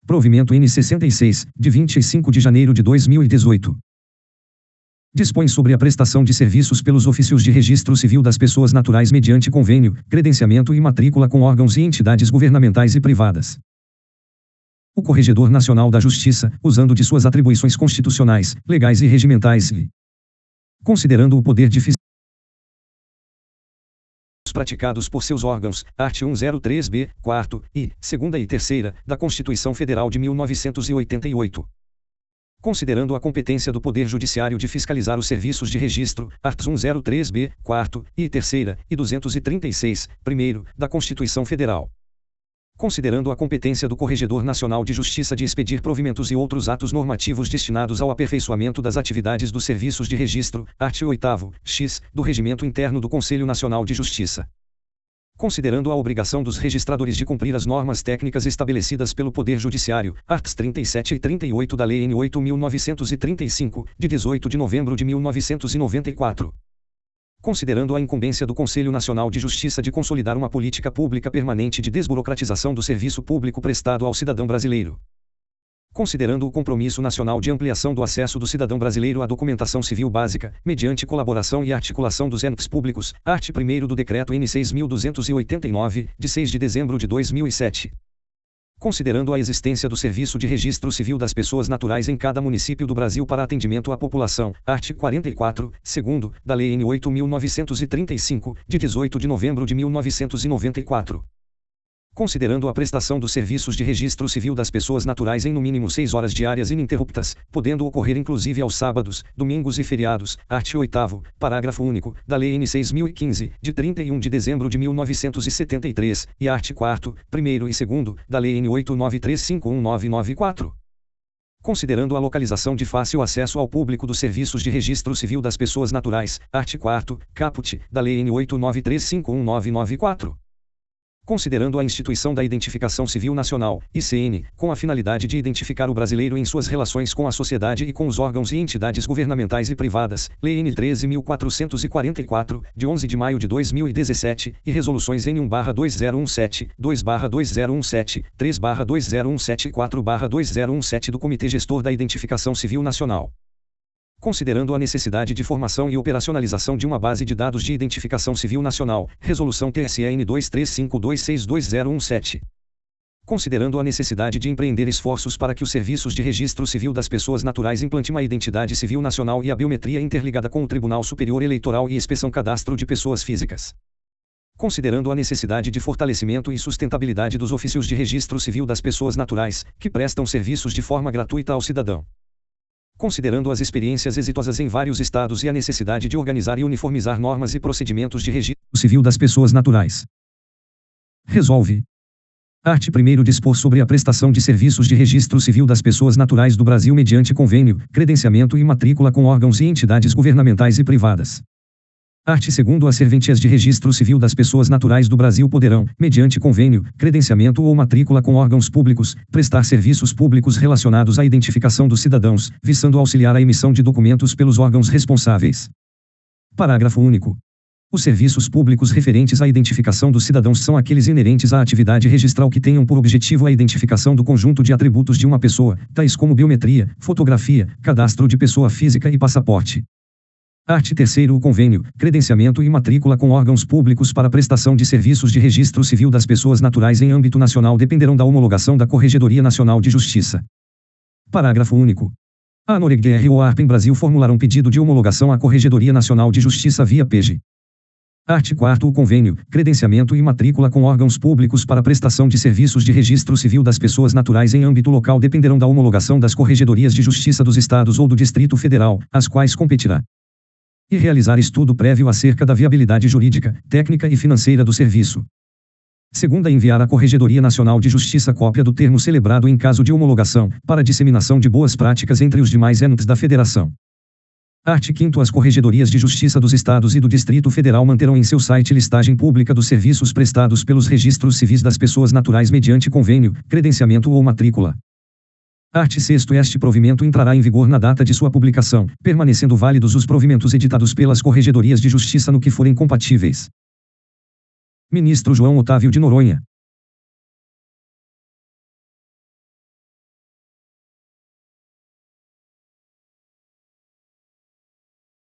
Provimento N66, de 25 de janeiro de 2018. Dispõe sobre a prestação de serviços pelos ofícios de registro civil das pessoas naturais mediante convênio, credenciamento e matrícula com órgãos e entidades governamentais e privadas. O Corregedor Nacional da Justiça, usando de suas atribuições constitucionais, legais e regimentais e considerando o poder de fiscalização praticados por seus órgãos, art. 103b, 4º, e 2ª e 3ª, da Constituição Federal de 1988. Considerando a competência do Poder Judiciário de fiscalizar os serviços de registro, art. 103b, 4º, e 3ª, e 236, 1º, da Constituição Federal. Considerando a competência do Corregedor Nacional de Justiça de expedir provimentos e outros atos normativos destinados ao aperfeiçoamento das atividades dos serviços de registro, art. 8º, x, do Regimento Interno do Conselho Nacional de Justiça. Considerando a obrigação dos registradores de cumprir as normas técnicas estabelecidas pelo Poder Judiciário, arts. 37 e 38 da Lei N. 8.935, de 18 de novembro de 1994. Considerando a incumbência do Conselho Nacional de Justiça de consolidar uma política pública permanente de desburocratização do serviço público prestado ao cidadão brasileiro. Considerando o compromisso nacional de ampliação do acesso do cidadão brasileiro à documentação civil básica, mediante colaboração e articulação dos entes públicos, art. 1º do Decreto N. 6.289, de 6 de dezembro de 2007. Considerando a existência do Serviço de Registro Civil das Pessoas Naturais em cada município do Brasil para atendimento à população, art. 44, 2º, da Lei N. 8.935, de 18 de novembro de 1994. Considerando a prestação dos serviços de registro civil das pessoas naturais em no mínimo 6 horas diárias ininterruptas, podendo ocorrer inclusive aos sábados, domingos e feriados, art. 8º, parágrafo único, da Lei N. 6.015, de 31 de dezembro de 1973, e art. 4º, 1º e 2º, da Lei N. 893519994. Considerando a localização de fácil acesso ao público dos serviços de registro civil das pessoas naturais, art. 4º, caput, da Lei N. 893519994. Considerando a instituição da Identificação Civil Nacional, ICN, com a finalidade de identificar o brasileiro em suas relações com a sociedade e com os órgãos e entidades governamentais e privadas, Lei N. 13.444, de 11 de maio de 2017, e resoluções N. 1/2017, 2/2017, 3/2017 e 4/2017 do Comitê Gestor da Identificação Civil Nacional. Considerando a necessidade de formação e operacionalização de uma base de dados de identificação civil nacional, Resolução TSE-N 2352622017. Considerando a necessidade de empreender esforços para que os serviços de registro civil das pessoas naturais implantem a identidade civil nacional e a biometria interligada com o Tribunal Superior Eleitoral e inspeção cadastro de pessoas físicas. Considerando a necessidade de fortalecimento e sustentabilidade dos ofícios de registro civil das pessoas naturais, que prestam serviços de forma gratuita ao cidadão. Considerando as experiências exitosas em vários estados e a necessidade de organizar e uniformizar normas e procedimentos de registro civil das pessoas naturais. Resolve. Art. 1º dispor sobre a prestação de serviços de registro civil das pessoas naturais do Brasil mediante convênio, credenciamento e matrícula com órgãos e entidades governamentais e privadas. Art. 2º As serventias de registro civil das pessoas naturais do Brasil poderão, mediante convênio, credenciamento ou matrícula com órgãos públicos, prestar serviços públicos relacionados à identificação dos cidadãos, visando auxiliar a emissão de documentos pelos órgãos responsáveis. Parágrafo único. Os serviços públicos referentes à identificação dos cidadãos são aqueles inerentes à atividade registral que tenham por objetivo a identificação do conjunto de atributos de uma pessoa, tais como biometria, fotografia, cadastro de pessoa física e passaporte. Art. 3º O convênio, credenciamento e matrícula com órgãos públicos para prestação de serviços de registro civil das pessoas naturais em âmbito nacional dependerão da homologação da Corregedoria Nacional de Justiça. Parágrafo único. A ANOREG ou a ARPEN Brasil formularão pedido de homologação à Corregedoria Nacional de Justiça via PEG. Art. 4º O convênio, credenciamento e matrícula com órgãos públicos para prestação de serviços de registro civil das pessoas naturais em âmbito local dependerão da homologação das Corregedorias de Justiça dos Estados ou do Distrito Federal, às quais competirá. E realizar estudo prévio acerca da viabilidade jurídica, técnica e financeira do serviço. Segunda, enviar à Corregedoria Nacional de Justiça cópia do termo celebrado em caso de homologação, para disseminação de boas práticas entre os demais entes da Federação. Art. 5º As Corregedorias de Justiça dos Estados e do Distrito Federal manterão em seu site listagem pública dos serviços prestados pelos registros civis das pessoas naturais mediante convênio, credenciamento ou matrícula. Art. 6º Este provimento entrará em vigor na data de sua publicação, permanecendo válidos os provimentos editados pelas Corregedorias de Justiça no que forem compatíveis. Ministro João Otávio de Noronha.